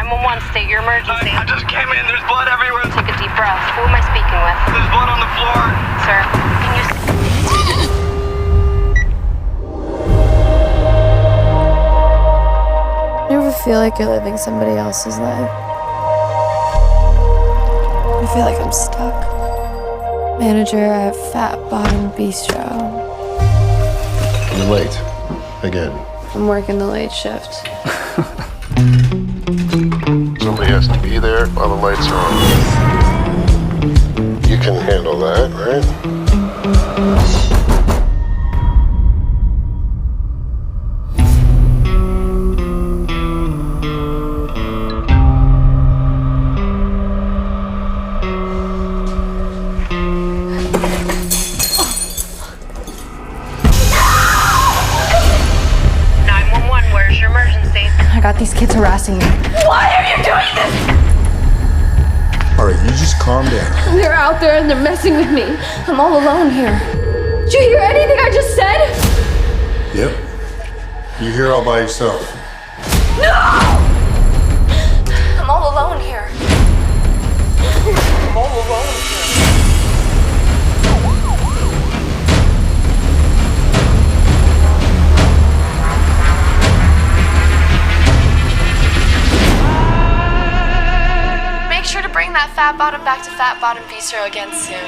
911, state your emergency. I just came in. There's blood everywhere. Take a deep breath. Who am I speaking with? There's blood on the floor. Sir, can you... You ever feel like you're living somebody else's life? I feel like I'm stuck. Manager at Fat Bottom Bistro. You're late. Again. I'm working the late shift. Somebody has to be there while the lights are on. You can handle that, right? 911, where's your emergency? I got these kids harassing me. Why are you doing this? All right, you just calm down. They're out there and they're messing with me. I'm all alone here. Did you hear anything I just said? Yep. You're here all by yourself. No! I'm all alone here. I'm all alone here. Make sure to bring that Fat Bottom back to Fat Bottom Bistro again soon.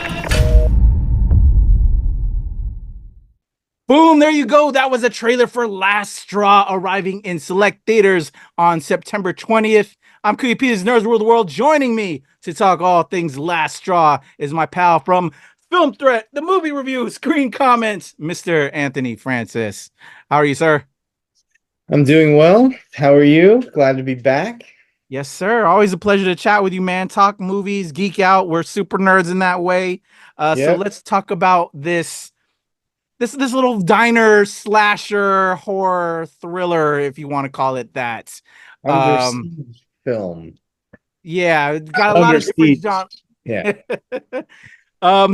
Boom, there you go. That was a trailer for Last Straw, arriving in select theaters on September 20th. I'm Kuya Peters, Nerds Rule the World. Joining me to talk all things Last Straw is my pal from Film Threat, the movie review, Screen Comments, Mr. Anthony Francis. How are you, sir? I'm doing well. How are you? Glad to be back. Yes, sir. Always a pleasure to chat with you, man. Talk movies, geek out. We're super nerds in that way. So let's talk about this little diner slasher horror thriller, if you want to call it that. Under Siege film. Yeah, got a lot of different genres. Yeah.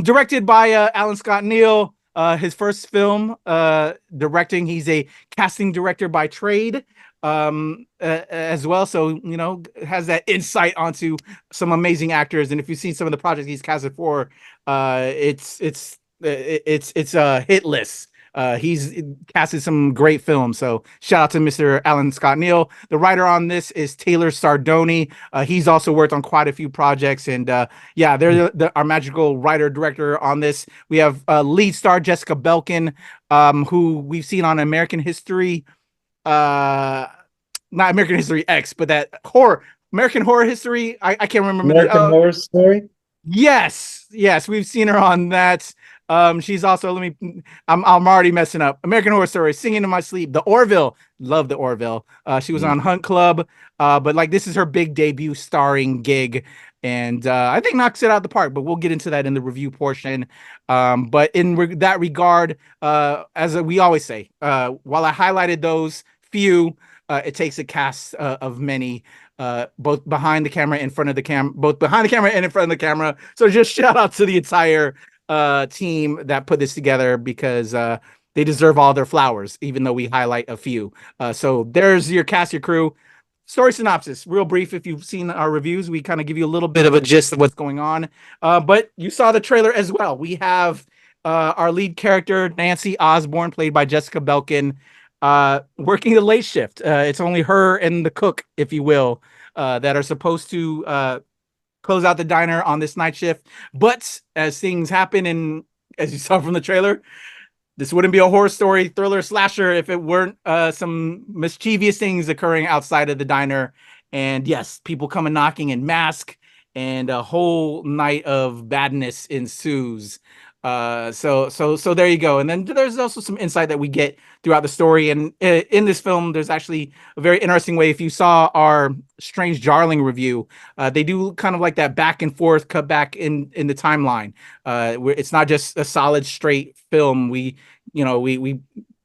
Directed by Alan Scott Neal. His first film directing. He's a casting director by trade as well. So, you know, has that insight onto some amazing actors. And if you've seen some of the projects he's casted for, it's a hit list. He's casted some great films. So shout out to Mr. Alan Scott Neal. The writer on this is Taylor Sardoni. He's also worked on quite a few projects. And yeah, they're our magical writer director on this. We have lead star Jessica Belkin, who we've seen on American History, not American History X, but that American Horror History. I can't remember. American Horror Story. Yes, we've seen her on that. She's also, I'm already messing up. American Horror Story, Singing in My Sleep, The Orville, love The Orville. She was on Hunt Club, but like this is her big debut starring gig, and I think knocks it out of the park. But we'll get into that in the review portion. But in that regard, as we always say, while I highlighted those few, it takes a cast of many. Both behind the camera, in front of the camera, both behind the camera and in front of the camera. So just shout out to the entire team that put this together, because they deserve all their flowers, even though we highlight a few. So there's your cast, your crew. Story synopsis, real brief. If you've seen our reviews, we kind of give you a little bit of a gist of what's going on. But you saw the trailer as well. We have our lead character, Nancy Osborne, played by Jessica Belkin, working the late shift. It's only her and the cook, if you will, that are supposed to close out the diner on this night shift. But as things happen, and as you saw from the trailer, this wouldn't be a horror story, thriller, slasher if it weren't some mischievous things occurring outside of the diner. And yes, people come and knocking in mask, and a whole night of badness ensues. So there you go. And then there's also some insight that we get throughout the story. And in this film, there's actually a very interesting way. If you saw our Strange Darling review, they do kind of like that back and forth cut back in the timeline. Where it's not just a solid straight film. We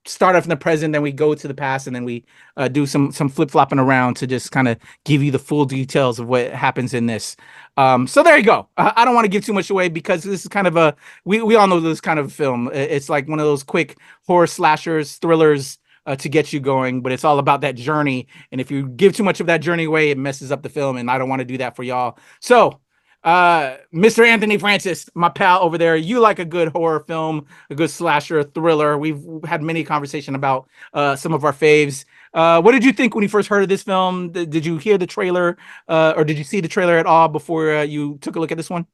start off in the present, then we go to the past, and then we do some flip-flopping around to just kind of give you the full details of what happens in this. So there you go. I don't want to give too much away, because this is kind of we all know this kind of film. It's like one of those quick horror slashers, thrillers, to get you going, but it's all about that journey. And if you give too much of that journey away, it messes up the film, and I don't want to do that for y'all. So, Mr. Anthony Francis, my pal over there, you like a good horror film, a good slasher, a thriller. We've had many conversation about some of our faves. What did you think when you first heard of this film? Did you hear the trailer, or did you see the trailer at all before you took a look at this one?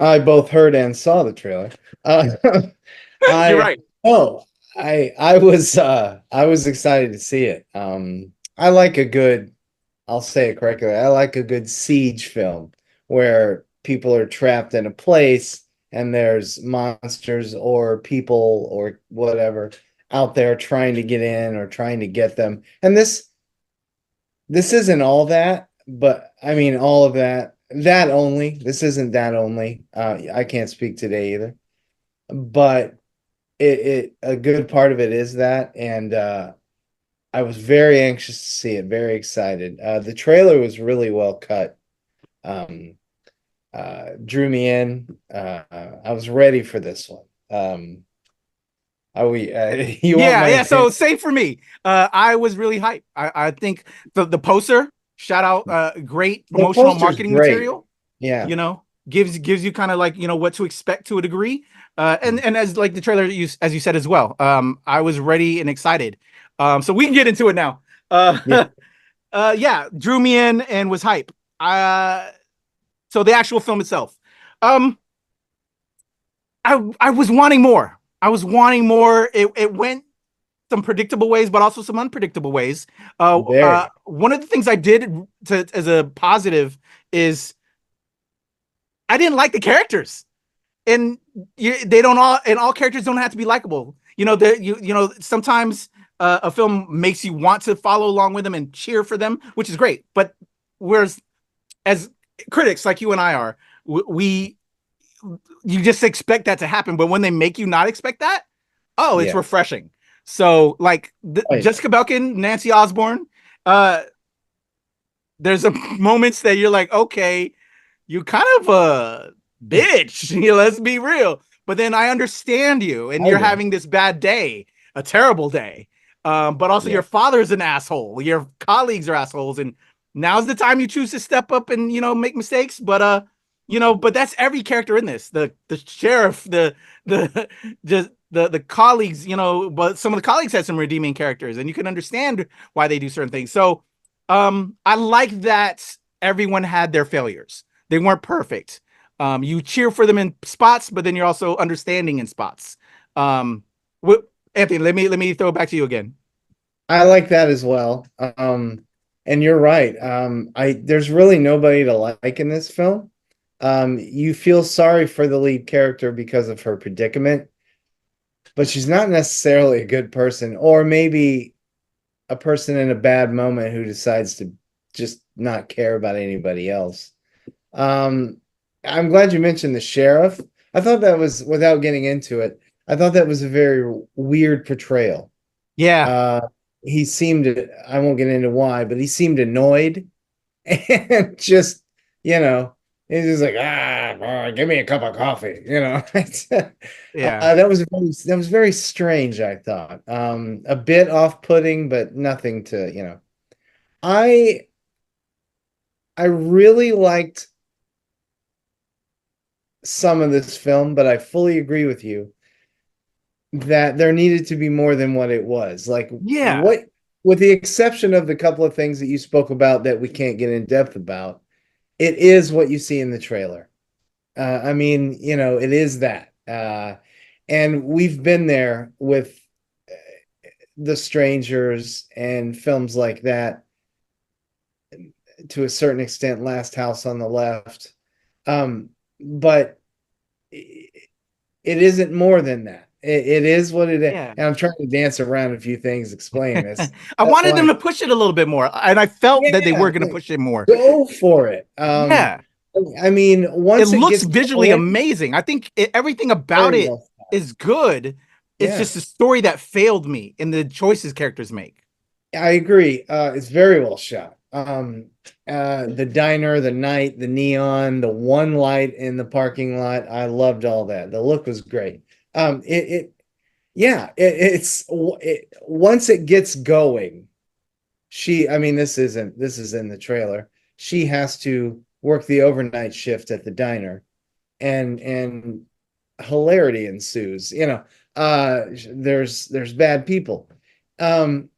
I both heard and saw the trailer. You're I right. oh, I was excited to see it. I like a good, I'll say it correctly. I like a good siege film where people are trapped in a place and there's monsters or people or whatever out there trying to get in or trying to get them. And this isn't all that, but I mean all of that. That only. This isn't that only. I can't speak today either. But it a good part of it is that, and I was very anxious to see it, very excited. The trailer was really well cut. Um, Drew me in. I was ready for this one. Are we? You want Yeah, my yeah. So opinion? same for me. I was really hyped. I think the poster, shout out, great The promotional poster's marketing great. material. Yeah, Gives you kind of like what to expect to a degree. And as like the trailer as you said as well. I was ready and excited. So we can get into it now. yeah, Yeah, drew me in and was hype. So the actual film itself. Um, I was wanting more. I was wanting more. It went some predictable ways, but also some unpredictable ways. very. One of the things I did as a positive is I didn't like the characters, and they don't all, and all characters don't have to be likable. Sometimes a film makes you want to follow along with them and cheer for them, which is great. But whereas as critics like you and I are, we you just expect that to happen, but when they make you not expect that, oh, it's Yeah. refreshing. So like Oh, yeah. Jessica Belkin, Nancy Osborne, uh, there's a moments that you're like, okay, you kind of a bitch. Let's be real. But then I understand you, and I you're do. having this bad day, a terrible day. But also Yeah. your father's an asshole. Your colleagues are assholes, and now's the time you choose to step up and make mistakes. But that's every character in this. The sheriff, the just the colleagues. But some of the colleagues had some redeeming characters, and you can understand why they do certain things. So, I like that everyone had their failures. They weren't perfect. You cheer for them in spots, but then you're also understanding in spots. What, Anthony, let me throw it back to you again. I like that as well. And you're right. There's really nobody to like in this film. You feel sorry for the lead character because of her predicament, but she's not necessarily a good person, or maybe a person in a bad moment who decides to just not care about anybody else. Um, I'm glad you mentioned the sheriff. I thought that was, without getting into it, I thought that was a very weird portrayal. Yeah, Uh, he seemed, I won't get into why, but he seemed annoyed and just, you know, he's just like, give me a cup of coffee, yeah, that was very strange, I thought. A bit off-putting, but nothing to, I I really liked some of this film, but I fully agree with you that there needed to be more than what it was. Like yeah, what, with the exception of the couple of things that you spoke about that we can't get in depth about, it is what you see in the trailer. I mean, it is that. And we've been there with The Strangers and films like that to a certain extent, Last House on the Left. But it isn't more than that. It is what it is. yeah. And I'm trying to dance around a few things explaining this. I That's wanted them why, to push it a little bit more, and I felt that they yeah, were going to push it more. go for it. Yeah, I mean, it once it looks gets visually going, amazing. I think everything about very it well. is good. It's Yeah, just a story that failed me in the choices characters make. I agree. It's very well shot. The diner, the night, the neon, the one light in the parking lot. I loved all that. The look was great. It Yeah, once it gets going, I mean, this is in the trailer. She has to work the overnight shift at the diner, and hilarity ensues. There's bad people. Um,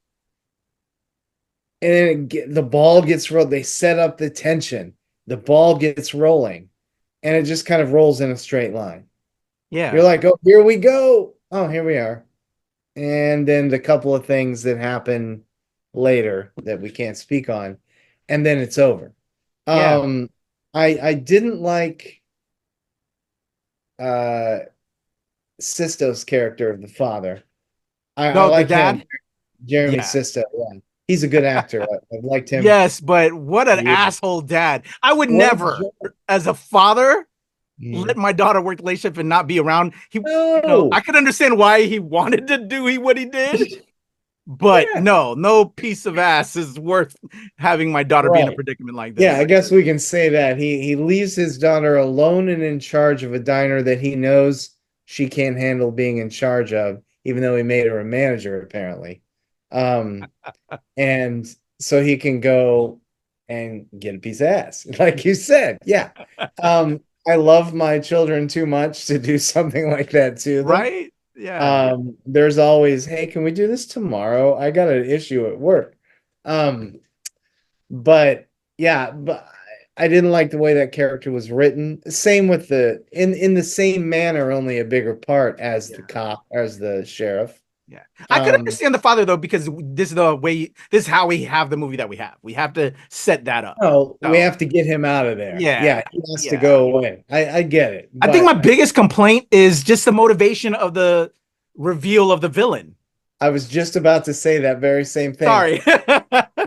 and then the ball gets rolled. They set up the tension. The ball gets rolling, and it just kind of rolls in a straight line. You're Yeah. like, oh, here we go. Oh, here we are. And then the couple of things that happen later that we can't speak on, and then it's over. Yeah. I didn't like uh Sisto's character of the father. I No, the like him, dad. Jeremy Yeah. Sisto. Yeah, he's a good actor. I've liked him Yes, but what for an years. asshole dad. I would What a never, jerk. as a father, let Mhm. my daughter work the late shift and not be around. I No. could understand why he wanted to do what he did, but Yeah. no piece of ass is worth having my daughter be in a Right. predicament like Yeah, this. I guess we can say that he leaves his daughter alone and in charge of a diner that he knows she can't handle being in charge of, even though he made her a manager apparently. Um, and so he can go and get a piece of ass, like you said. Yeah. I love my children too much to do something like that to them. Right? Yeah. There's always, hey, can we do this tomorrow? I got an issue at work. Um, but yeah, but I didn't like the way that character was written. Same with in the same manner, only a bigger part as Yeah. the cop, as the sheriff. Yeah. I could Um, understand the father though, because this is how we have the movie that we have. We have to set that up. no, we So have to get him out of there. yeah. Yeah, he has to Yeah. go away. I get it, I think my but biggest complaint is just the motivation of the reveal of the villain. I was just about to say that very same thing. Sorry.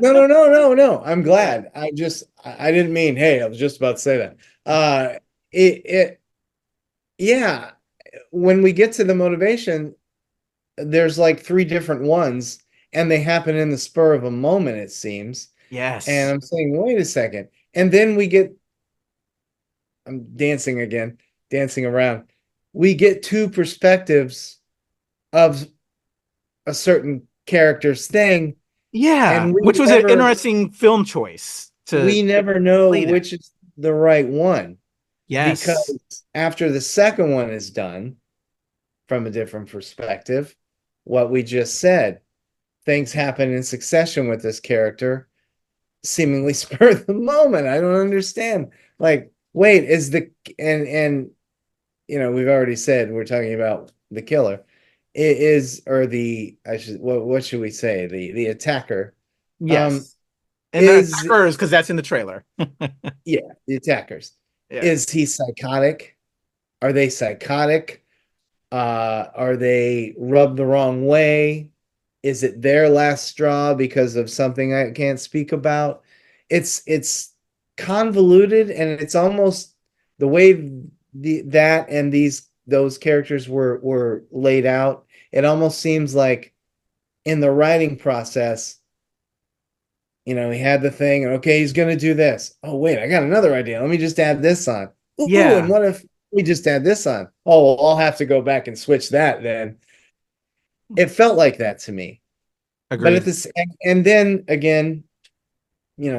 No, no, no, no, no. I'm Yeah. glad. I didn't mean, hey, I was just about to say that. It yeah, when we get to the motivation, there's like three different ones, and they happen in the spur of a moment, it seems. And Yes. I'm saying, wait a second. And then I'm dancing again, dancing around. We get two perspectives of a certain character's thing, Yeah. and Which was an interesting film choice to we never know play that. which is the right one. Yes. Because after the second one is done from a different perspective, what we just said, things happen in succession with this character, seemingly spur of the moment. I don't understand. Like, wait, is the and we've already said we're talking about the killer. It is or the I should what should we say? The attacker. Um Yes. And the is attackers, because that's in the trailer. Yeah, the attackers. Yeah. Is he psychotic? Are they psychotic? Are they rubbed the wrong way? Is it their last straw because of something I can't speak about? It's convoluted, and it's almost the way that and those characters were laid out. It almost seems like in the writing process, he had the thing, and okay, he's gonna do this. Oh, wait, I got another idea. Let me just add this on. Ooh, and Yeah. what if we just add this on? Oh, well, I'll have to go back and switch that then. It felt like that to me. But at Agreed. this, and then again, you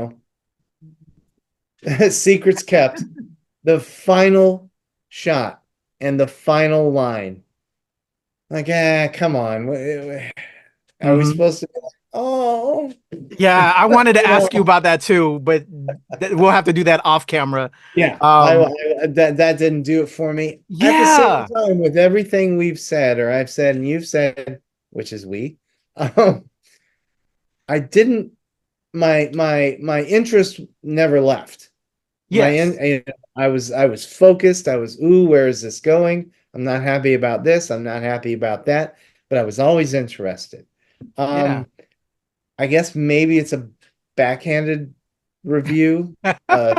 secrets kept. The final shot and the final line. Like, come on. Are we Mhm. supposed to be like, oh, Yeah, I wanted to ask you oh. about that too, but we'll have to do that off camera. Yeah, Um, that didn't do it for me. At the same yeah. time, with everything we've said, or I've said, and you've said, which is um, I didn't. My interest never left. Yes. I was focused. I was, ooh, where is this going? I'm not happy about this. I'm not happy about that. But I was always interested. Yeah. I guess maybe it's a backhanded review,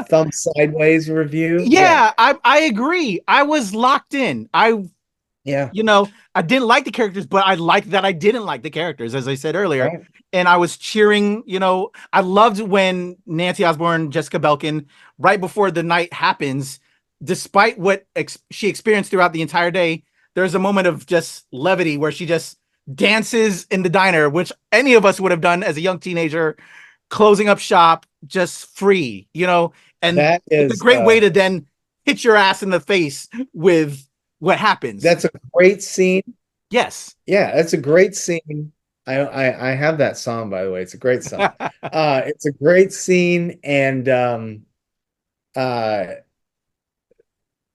thumb sideways review. Yeah, Yeah, I agree. I was locked in. yeah, You know, I didn't like the characters, but I liked that I didn't like the characters, as I said earlier. right. And I was cheering, I loved when Nancy Osborne, Jessica Belkin, right before the night happens, despite what she experienced throughout the entire day, there's a moment of just levity where she just dances in the diner, which any of us would have done as a young teenager, closing up shop, just free, and That it's a is great way to then hit your ass in the face with what happens. that's a great scene. Yes. Yeah, that's a great scene. I have that song, by the way. It's a great song. It's a great scene, and uh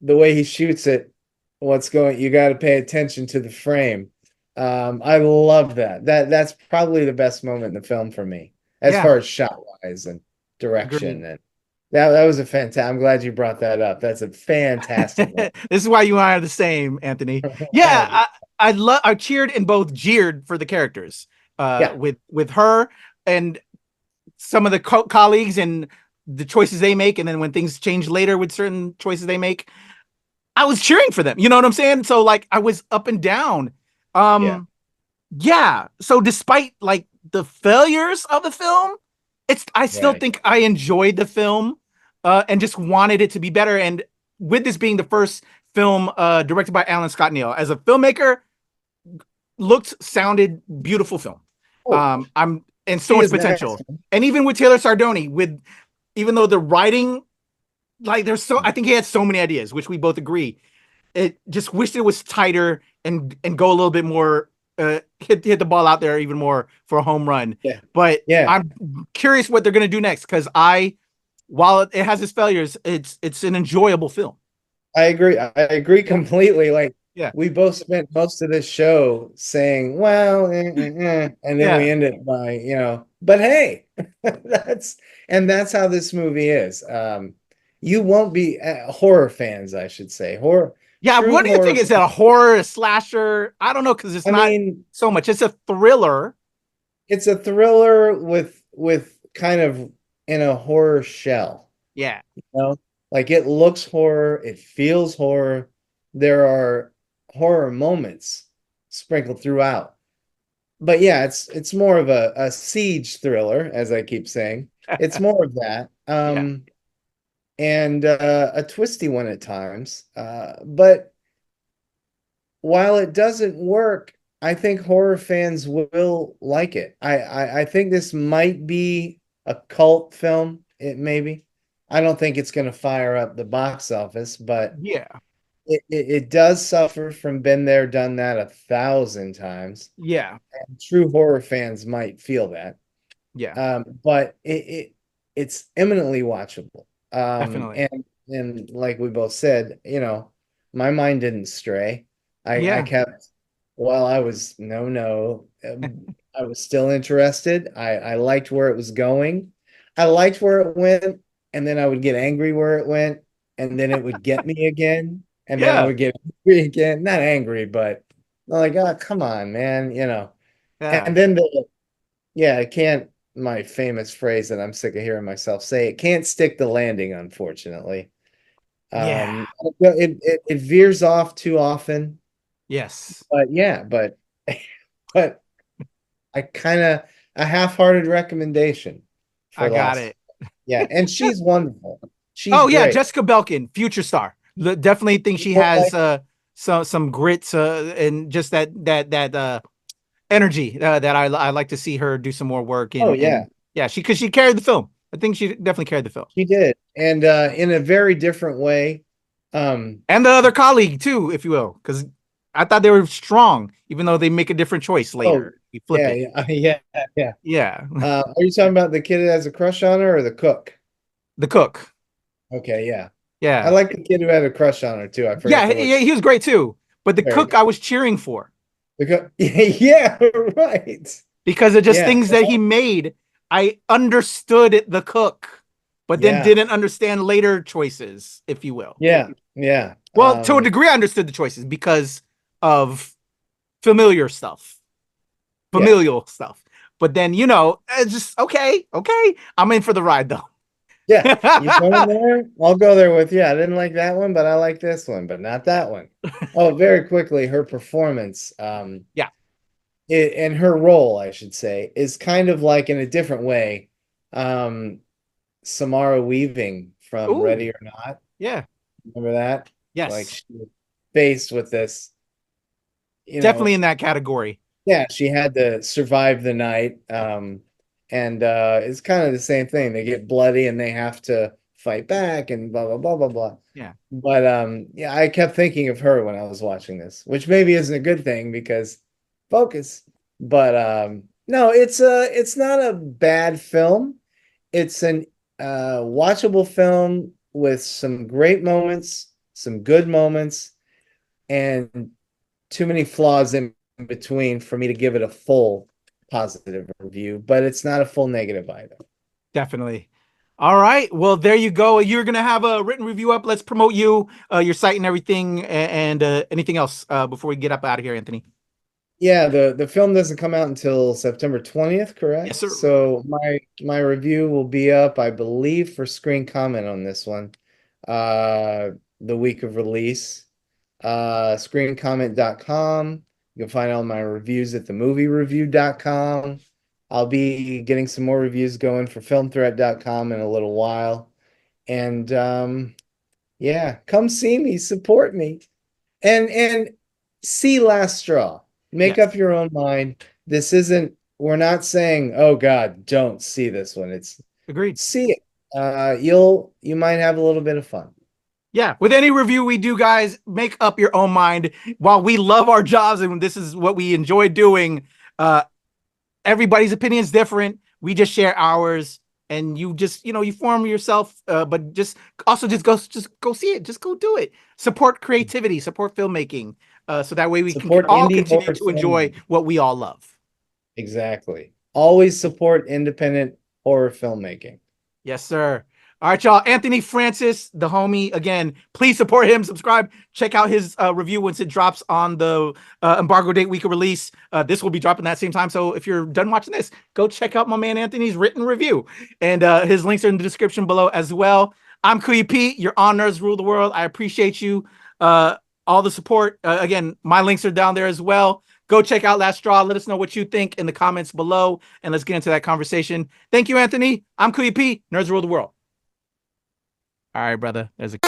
the way he shoots it, you got to pay attention to the frame. I love that. That's probably the best moment in the film for me, as Yeah. far as shot wise and direction. Agreed. And that was a fantastic. I'm glad you brought that up. That's a fantastic one. This is why you and I are the same, Anthony. Yeah, Right. I cheered and both jeered for the characters. Yeah. With her and some of the colleagues and the choices they make, and then when things change later with certain choices they make, I was cheering for them. You know what I'm saying? So like I was up and down. Yeah. Yeah. So despite like the failures of the film, I still Right. think I enjoyed the film, and just wanted it to be better. And with this being the first film directed by Alan Scott Neal, as a filmmaker, sounded beautiful film. Oh, I'm and so he much is an potential. excellent. And even with Taylor Sardoni, even though the writing, like I think he had so many ideas, which we both agree. It just wished it was tighter and go a little bit more, hit the ball out there even more for a home run. Yeah. But Yeah. I'm curious what they're gonna do next, because while it has its failures, it's an enjoyable film. I agree. I agree completely. Like, Yeah. we both spent most of this show saying, well, and then we Yeah. end it by, but hey, that's how this movie is. You won't be horror fans, I should say. Yeah, True what do you horror. think? Is that a horror, a slasher? I don't know, because it's I not mean, so much. It's a thriller. it's a thriller with kind of in a horror shell. Yeah. Like, it looks horror, it feels horror. There are horror moments sprinkled throughout. But yeah, it's more of a siege thriller, as I keep saying. It's more of that. Yeah. And a twisty one at times. But while it doesn't work, I think horror fans will like it. I think this might be a cult film. It maybe. I don't think it's going to fire up the box office, but Yeah. it does suffer from been there, done that 1,000 times. Yeah. And true horror fans might feel that. Yeah. But it's eminently watchable. Definitely. And like we both said, my mind didn't stray. I Yeah. kept, while I was I was still interested. I liked where it was going. I liked where it went, and then I would get angry where it went, and then it would get me again, and then I Yeah. would get angry again. Not angry, but like, oh, come on, man, Yeah. And then it can't, my famous phrase that I'm sick of hearing myself say, it can't stick the landing, unfortunately. Yeah. It veers off too often. Yes. But yeah, but I kind of a half-hearted recommendation I for got Lost. it. Yeah, and she's wonderful. She's Oh yeah, great. Jessica Belkin, future star. Definitely think she has some grit, and just that energy, that I like to see her do some more work in. Oh yeah, And yeah, because she carried the film. I think she definitely carried the film. she did, and in a very different way. And the other colleague too, if you will, because I thought they were strong, even though they make a different choice later. You flip yeah, it. yeah. Yeah. Are you talking about the kid that has a crush on her, or the cook? The cook. Okay, yeah. I Yeah. like the kid who had a crush on her too. I forget Yeah, he was great too. But the Very cook good. I was cheering for, The cook. Yeah, right. because of just Yeah. things that he made. I understood the cook, but then Yeah. didn't understand later choices, if you will. Yeah, yeah. Well, to a degree, I understood the choices because of familiar stuff, familial stuff. But then, it's just okay. I'm in for the ride though. Yeah, you going there? I'll go there with you. I didn't like that one, but I like this one, but not that one. Oh, very quickly, her performance, Yeah. and her role, I should say, is kind of like, in a different way, Samara Weaving from Ooh. Ready or Not. Yeah. Remember that? Yes. Like, she was faced with this you Definitely know, in that category. yeah, she had to survive the night. And it's kind of the same thing. They get bloody and they have to fight back and blah blah blah blah blah. Yeah. But yeah, I kept thinking of her when I was watching this, which maybe isn't a good thing because focus. But no, it's not a bad film. It's an watchable film with some great moments, some good moments, and too many flaws in between for me to give it a full positive review, but it's not a full negative either. Definitely. All right. Well, there you go. You're gonna have a written review up. Let's promote you, your site and everything, and anything else before we get up out of here, Anthony. Yeah, the film doesn't come out until September 20th, Yes, correct? sir. So my review will be up, I believe, for Screen Comment on this one, the week of release. Screencomment.com. You can find all my reviews at themoviereview.com. I'll be getting some more reviews going for filmthreat.com in a little while. And yeah, come see me, support me. And see Last Straw. Make Yes. up your own mind. This isn't, we're not saying, oh God, don't see this one. It's Agreed. see it. You might have a little bit of fun. Yeah, with any review we do, guys, make up your own mind. While we love our jobs and this is what we enjoy doing, everybody's opinion is different. We just share ours, and you just, you form yourself. But just also just go see it. Just go do it. Support creativity, support filmmaking, so that way we can Support all indie continue horror to enjoy film. what we all love. Exactly. Always support independent horror filmmaking. Yes, sir. All right, y'all. Anthony Francis, the homie, again, please support him. Subscribe. Check out his review once it drops on the embargo date week of release. This will be dropping that same time. So if you're done watching this, go check out my man Anthony's written review. And his links are in the description below as well. I'm Kuya Pete. You're on Nerds Rule the World. I appreciate you. All the support. Again, my links are down there as well. Go check out Last Straw. Let us know what you think in the comments below. And let's get into that conversation. Thank you, Anthony. I'm Kuya Pete. Nerds Rule the World. All right, brother. There's a